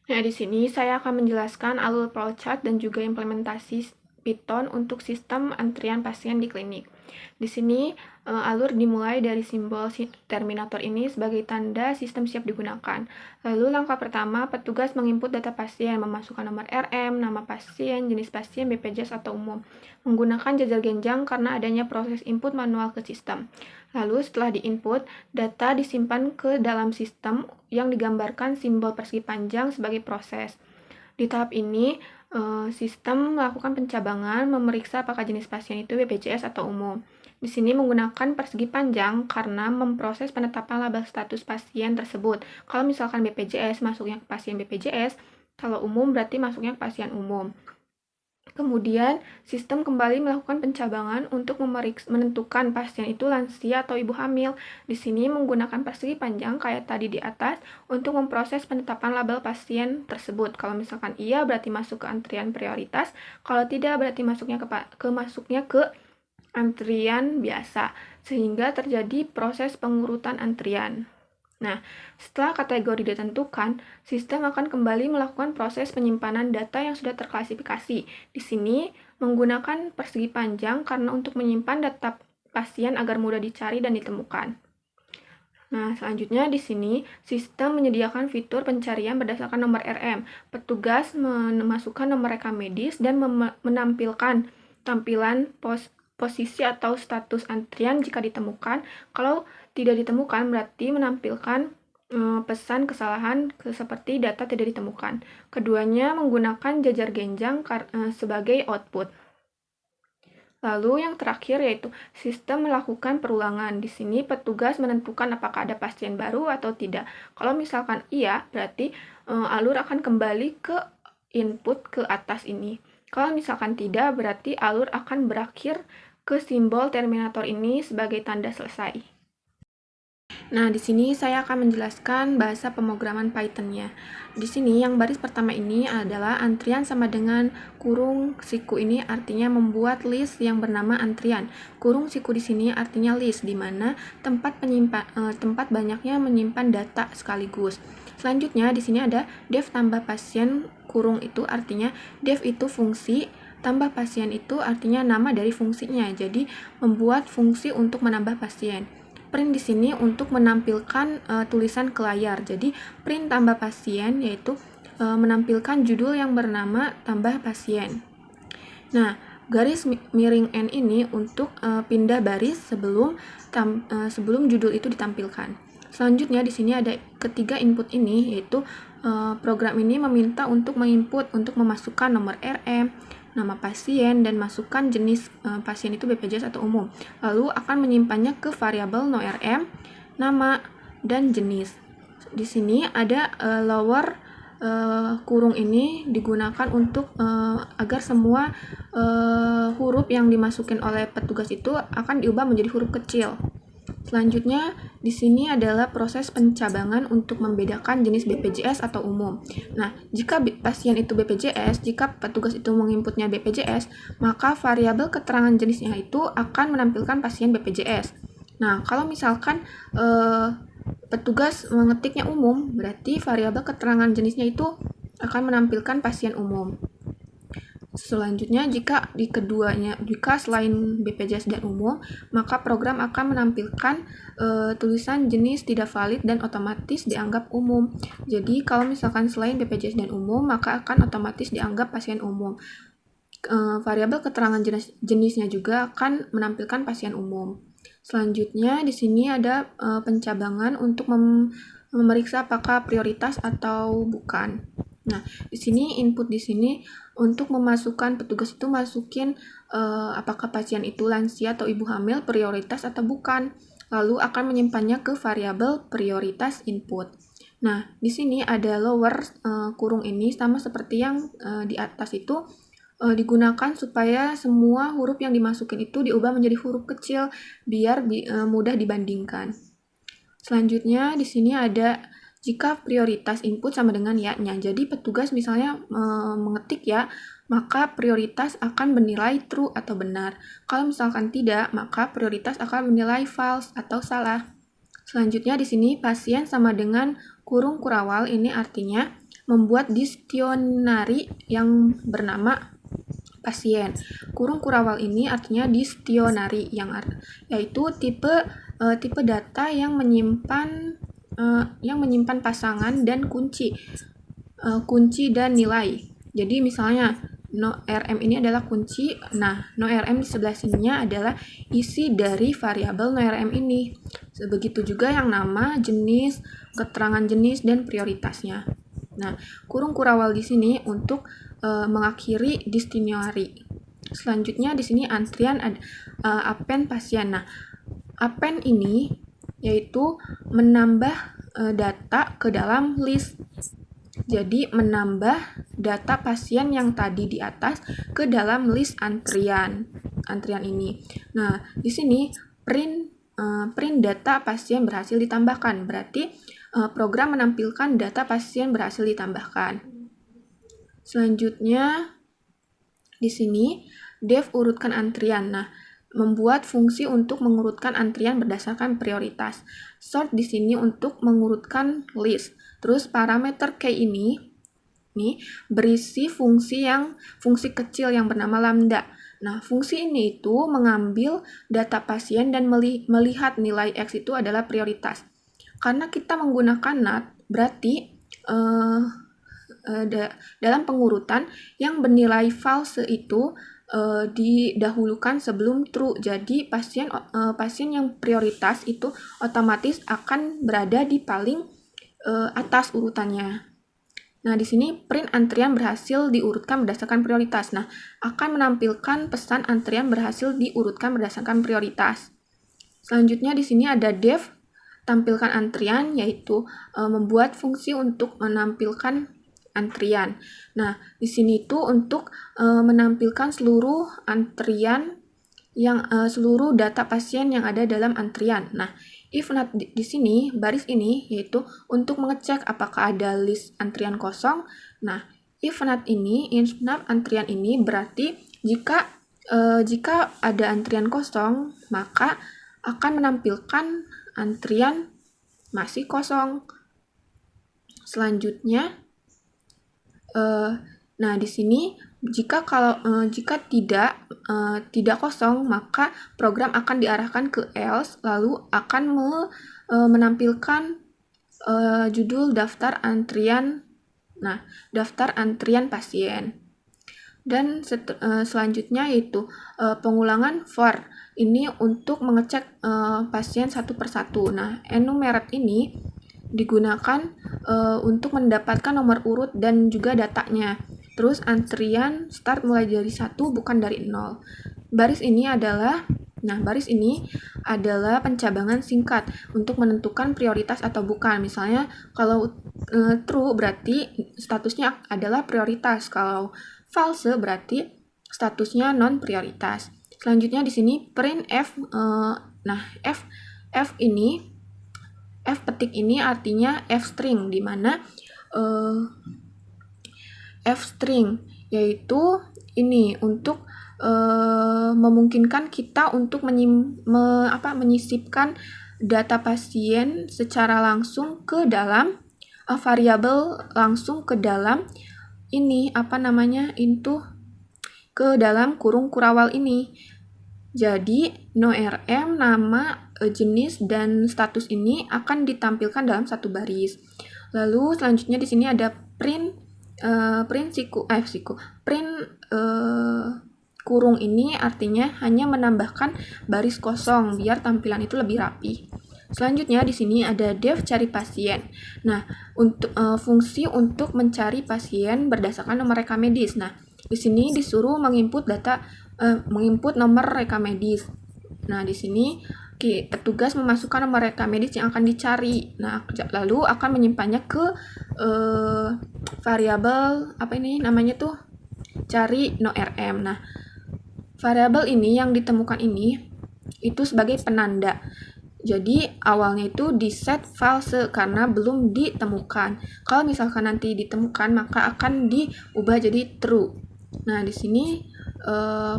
Nah, di sini saya akan menjelaskan alur flowchart dan juga implementasi Python untuk sistem antrian pasien di klinik. Di sini alur dimulai dari simbol terminator ini sebagai tanda sistem siap digunakan. Lalu langkah pertama, petugas menginput data pasien, memasukkan nomor RM, nama pasien, jenis pasien, BPJS atau umum, menggunakan jajal genjang karena adanya proses input manual ke sistem. Lalu setelah diinput, data disimpan ke dalam sistem yang digambarkan simbol persegi panjang sebagai proses. Di tahap ini, sistem melakukan pencabangan, memeriksa apakah jenis pasien itu BPJS atau umum. Di sini menggunakan persegi panjang karena memproses penetapan label status pasien tersebut. Kalau misalkan BPJS masuknya ke pasien BPJS, kalau umum berarti masuknya ke pasien umum. Kemudian, sistem kembali melakukan pencabangan untuk menentukan pasien itu lansia atau ibu hamil. Di sini menggunakan persegi panjang kayak tadi di atas untuk memproses penetapan label pasien tersebut. Kalau misalkan iya berarti masuk ke antrian prioritas, kalau tidak berarti masuknya ke antrian biasa, sehingga terjadi proses pengurutan antrian. Nah, setelah kategori ditentukan, sistem akan kembali melakukan proses penyimpanan data yang sudah terklasifikasi. Di sini, menggunakan persegi panjang karena untuk menyimpan data pasien agar mudah dicari dan ditemukan. Nah, selanjutnya di sini, sistem menyediakan fitur pencarian berdasarkan nomor RM. Petugas memasukkan nomor rekam medis dan menampilkan tampilan posisi atau status antrian jika ditemukan. Kalau tidak ditemukan berarti menampilkan pesan kesalahan seperti data tidak ditemukan. Keduanya menggunakan jajar genjang sebagai output. Lalu yang terakhir yaitu sistem melakukan perulangan. Di sini petugas menentukan apakah ada pasien baru atau tidak. Kalau misalkan iya, berarti alur akan kembali ke input ke atas ini. Kalau misalkan tidak, berarti alur akan berakhir ke simbol terminator ini sebagai tanda selesai. Nah, di sini saya akan menjelaskan bahasa pemrograman Python-nya. Di sini yang baris pertama ini adalah antrian sama dengan kurung siku ini artinya membuat list yang bernama antrian. Kurung siku di sini artinya list di mana tempat banyaknya menyimpan data sekaligus. Selanjutnya di sini ada def tambah pasien kurung itu artinya def itu fungsi tambah pasien itu artinya nama dari fungsinya. Jadi membuat fungsi untuk menambah pasien. Print di sini untuk menampilkan tulisan ke layar. Jadi print tambah pasien yaitu menampilkan judul yang bernama tambah pasien. Nah, garis miring N ini untuk pindah baris sebelum judul itu ditampilkan. Selanjutnya di sini ada ketiga input ini yaitu program ini meminta untuk menginput untuk memasukkan nomor RM, nama pasien, dan masukkan jenis pasien itu BPJS atau umum. Lalu akan menyimpannya ke variabel NoRM, nama, dan jenis. Di sini ada lower kurung ini digunakan untuk agar semua huruf yang dimasukin oleh petugas itu akan diubah menjadi huruf kecil. Selanjutnya, di sini adalah proses pencabangan untuk membedakan jenis BPJS atau umum. Nah, jika pasien itu BPJS, jika petugas itu menginputnya BPJS, maka variabel keterangan jenisnya itu akan menampilkan pasien BPJS. Nah, kalau misalkan petugas mengetiknya umum, berarti variabel keterangan jenisnya itu akan menampilkan pasien umum. Selanjutnya, jika selain BPJS dan umum, maka program akan menampilkan tulisan jenis tidak valid dan otomatis dianggap umum. Jadi, kalau misalkan selain BPJS dan umum, maka akan otomatis dianggap pasien umum. Variabel keterangan jenisnya juga akan menampilkan pasien umum. Selanjutnya, di sini ada pencabangan untuk memeriksa apakah prioritas atau bukan. Nah, di sini input di sini untuk memasukkan petugas itu masukin apakah pasien itu lansia atau ibu hamil prioritas atau bukan. Lalu akan menyimpannya ke variabel prioritas input. Nah, di sini ada lower kurung ini sama seperti yang di atas itu digunakan supaya semua huruf yang dimasukin itu diubah menjadi huruf kecil biar mudah dibandingkan. Selanjutnya di sini ada jika prioritas input sama dengan ya-nya. Jadi petugas misalnya mengetik ya, maka prioritas akan bernilai true atau benar. Kalau misalkan tidak, maka prioritas akan bernilai false atau salah. Selanjutnya di sini pasien sama dengan kurung kurawal ini artinya membuat distionari yang bernama pasien. Kurung kurawal ini artinya distionari yaitu tipe data yang menyimpan pasangan dan kunci dan nilai. Jadi misalnya NoRM ini adalah kunci. Nah, NoRM di sebelah sininya adalah isi dari variabel NoRM ini. Begitu juga yang nama, jenis, keterangan jenis, dan prioritasnya. Nah, kurung kurawal di sini untuk mengakhiri distionari. Selanjutnya di sini antrian append pasien. Nah, append ini yaitu menambah data ke dalam list. Jadi menambah data pasien yang tadi di atas ke dalam list antrian ini. Nah, di sini print data pasien berhasil ditambahkan. Berarti program menampilkan data pasien berhasil ditambahkan. Selanjutnya di sini dev urutkan antrian. Nah, membuat fungsi untuk mengurutkan antrian berdasarkan prioritas. Sort di sini untuk mengurutkan list. Terus parameter key ini berisi fungsi kecil yang bernama lambda. Nah, fungsi ini itu mengambil data pasien dan melihat nilai X itu adalah prioritas. Karena kita menggunakan NAT, berarti dalam pengurutan yang bernilai false itu didahulukan sebelum true. Jadi pasien yang prioritas itu otomatis akan berada di paling atas urutannya. Nah, di sini print antrian berhasil diurutkan berdasarkan prioritas. Nah, akan menampilkan pesan antrian berhasil diurutkan berdasarkan prioritas. Selanjutnya di sini ada dev tampilkan antrian, yaitu membuat fungsi untuk menampilkan antrian. Nah, di sini itu untuk menampilkan seluruh antrian seluruh data pasien yang ada dalam antrian. Nah, if not di sini baris ini yaitu untuk mengecek apakah ada list antrian kosong. Nah, if not antrian ini berarti jika ada antrian kosong, maka akan menampilkan antrian masih kosong. Selanjutnya nah, di sini jika tidak kosong, maka program akan diarahkan ke else, lalu akan menampilkan judul daftar antrian. Nah, daftar antrian pasien. Dan selanjutnya yaitu pengulangan for. Ini untuk mengecek pasien satu persatu. Nah, enumerate ini digunakan untuk mendapatkan nomor urut dan juga datanya. Terus antrian start mulai dari 1 bukan dari 0. Baris ini adalah pencabangan singkat untuk menentukan prioritas atau bukan. Misalnya kalau true berarti statusnya adalah prioritas. Kalau false berarti statusnya non prioritas. Selanjutnya di sini print f. F petik ini artinya F string, di mana F string yaitu ini untuk memungkinkan kita untuk menyisipkan data pasien secara langsung ke dalam variabel, langsung ke dalam ke dalam kurung kurawal ini. Jadi, NoRM, nama, jenis, dan status ini akan ditampilkan dalam satu baris. Lalu selanjutnya di sini ada print kurung ini artinya hanya menambahkan baris kosong biar tampilan itu lebih rapi. Selanjutnya di sini ada dev cari pasien. Nah, untuk fungsi untuk mencari pasien berdasarkan nomor rekam medis. Nah, di sini disuruh menginput nomor rekam medis. Nah, di sini petugas memasukkan nomor rekam medis yang akan dicari. Nah, lalu akan menyimpannya ke variabel cari NoRM. Nah, variabel ini yang ditemukan ini itu sebagai penanda. Jadi awalnya itu di set false karena belum ditemukan. Kalau misalkan nanti ditemukan, maka akan diubah jadi true. Nah, di sini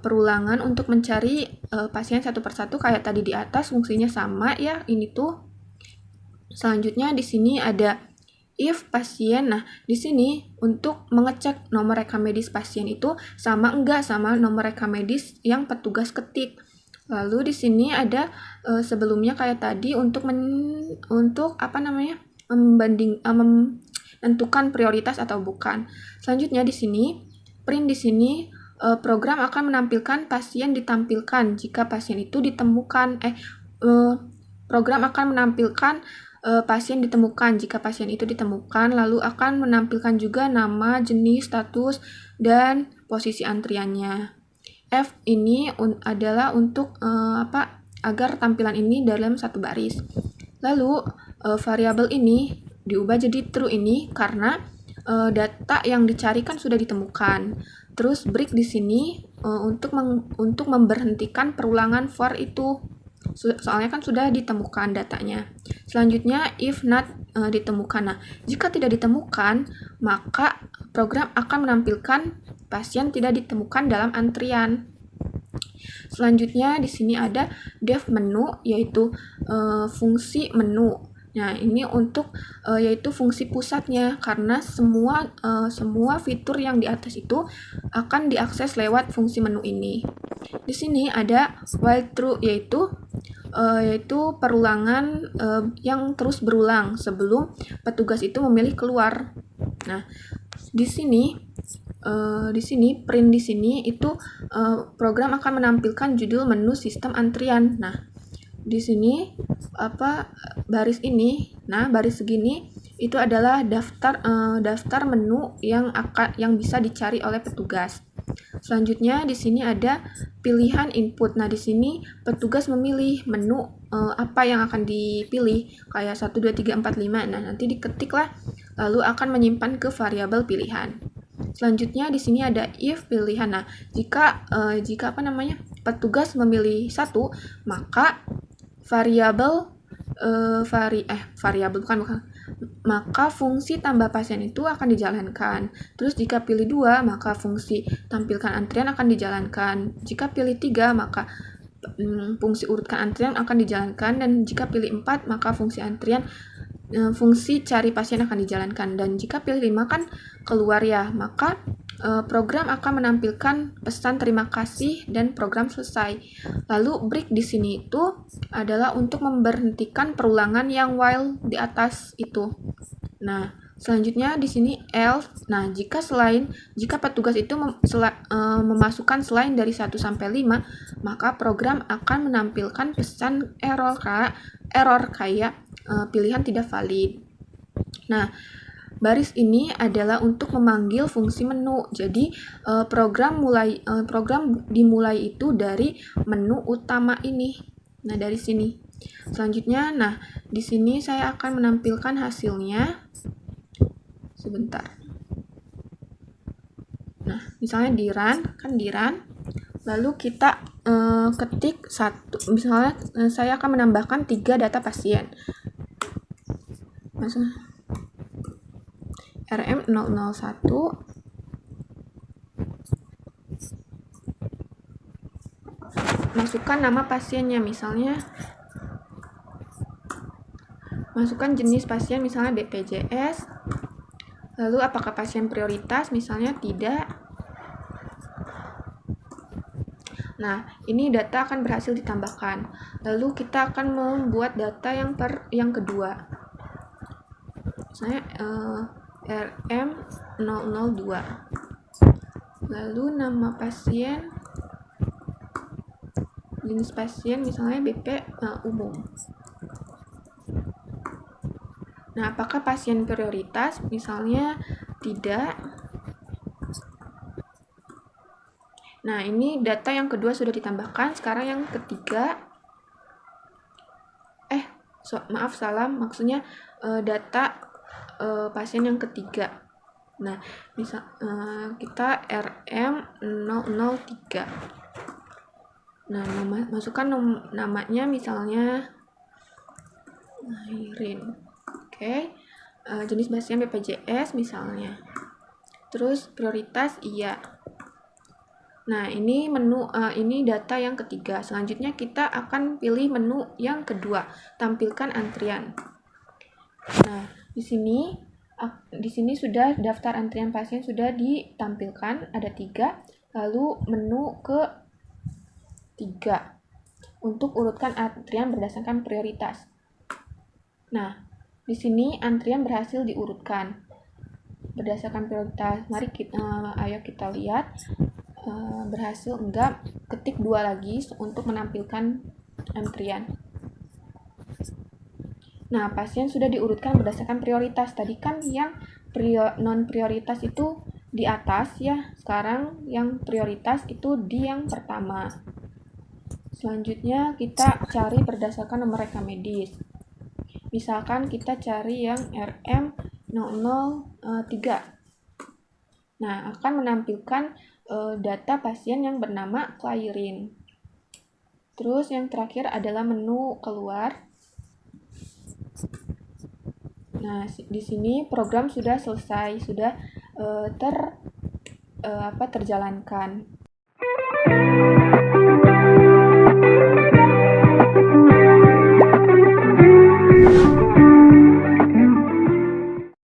perulangan untuk mencari pasien satu persatu kayak tadi di atas, fungsinya sama ya, ini tuh. Selanjutnya di sini ada if pasien. Nah, di sini untuk mengecek nomor rekam medis pasien itu sama enggak sama nomor rekam medis yang petugas ketik. Lalu di sini ada sebelumnya kayak tadi untuk menentukan prioritas atau bukan. Selanjutnya di sini print di sini program akan menampilkan pasien ditampilkan jika pasien itu ditemukan. Program akan menampilkan pasien ditemukan jika pasien itu ditemukan, lalu akan menampilkan juga nama, jenis, status, dan posisi antriannya. F ini adalah untuk agar tampilan ini dalam satu baris. Lalu variabel ini diubah jadi true ini karena data yang dicarikan sudah ditemukan. Terus break di sini untuk memberhentikan perulangan for itu. Soalnya kan sudah ditemukan datanya. Selanjutnya if not ditemukan. Nah, jika tidak ditemukan, maka program akan menampilkan pasien tidak ditemukan dalam antrian. Selanjutnya di sini ada dev menu, yaitu fungsi menu. Nah, ini untuk yaitu fungsi pusatnya karena semua fitur yang di atas itu akan diakses lewat fungsi menu ini. Di sini ada while true, yaitu perulangan yang terus berulang sebelum petugas itu memilih keluar. Nah, di sini print di sini itu program akan menampilkan judul menu sistem antrian. Nah, di sini baris ini, baris segini itu adalah daftar menu yang bisa dicari oleh petugas. Selanjutnya di sini ada pilihan input. Nah, di sini petugas memilih menu apa yang akan dipilih, kayak 1 2 3 4 5. Nah, nanti diketiklah lalu akan menyimpan ke variabel pilihan. Selanjutnya di sini ada if pilihan. Nah, jika petugas memilih 1, maka maka fungsi tambah pasien itu akan dijalankan. Terus jika pilih 2, maka fungsi tampilkan antrian akan dijalankan. Jika pilih 3, maka fungsi urutkan antrian akan dijalankan, dan jika pilih 4, maka fungsi cari pasien akan dijalankan, dan jika pilih 5 kan keluar ya, maka program akan menampilkan pesan terima kasih dan program selesai. Lalu break di sini itu adalah untuk memberhentikan perulangan yang while di atas itu. Nah, selanjutnya di sini else. Nah, jika petugas itu memasukkan selain dari 1 sampai 5, maka program akan menampilkan pesan error kayak pilihan tidak valid. Nah, baris ini adalah untuk memanggil fungsi menu. Jadi program dimulai itu dari menu utama ini. Nah, dari sini. Selanjutnya, di sini saya akan menampilkan hasilnya. Sebentar. Nah, misalnya di run. Lalu kita ketik 1. Misalnya saya akan menambahkan 3 data pasien. RM001 masukkan nama pasiennya, misalnya masukkan jenis pasien, misalnya BPJS, lalu apakah pasien prioritas, misalnya tidak. Nah, ini data akan berhasil ditambahkan. Lalu kita akan membuat data yang kedua, misalnya RM002, lalu nama pasien, jenis pasien, misalnya BP umum. Nah, apakah pasien prioritas? Misalnya tidak. Nah, ini data yang kedua sudah ditambahkan. Sekarang yang ketiga. Maaf, salah. Maksudnya data pasien yang ketiga. Nah, kita RM003. Nah, masukkan namanya, misalnya Irene. Oke. Jenis pasien BPJS misalnya. Terus prioritas iya. Nah, ini menu ini data yang ketiga. Selanjutnya kita akan pilih menu yang kedua, tampilkan antrian. Nah, di sini Di sini sudah daftar antrian pasien sudah ditampilkan, ada 3, lalu menu ke 3 untuk urutkan antrian berdasarkan prioritas. Nah, di sini antrian berhasil diurutkan berdasarkan prioritas. Ayo kita lihat berhasil enggak, ketik 2 lagi untuk menampilkan antrian. Nah, pasien sudah diurutkan berdasarkan prioritas. Tadi kan yang non-prioritas itu di atas ya, sekarang yang prioritas itu di yang pertama. Selanjutnya kita cari berdasarkan nomor rekam medis. Misalkan kita cari yang RM003. Nah, akan menampilkan data pasien yang bernama Clairin. Terus yang terakhir adalah menu keluar. Nah, di sini program sudah selesai, sudah terjalankan.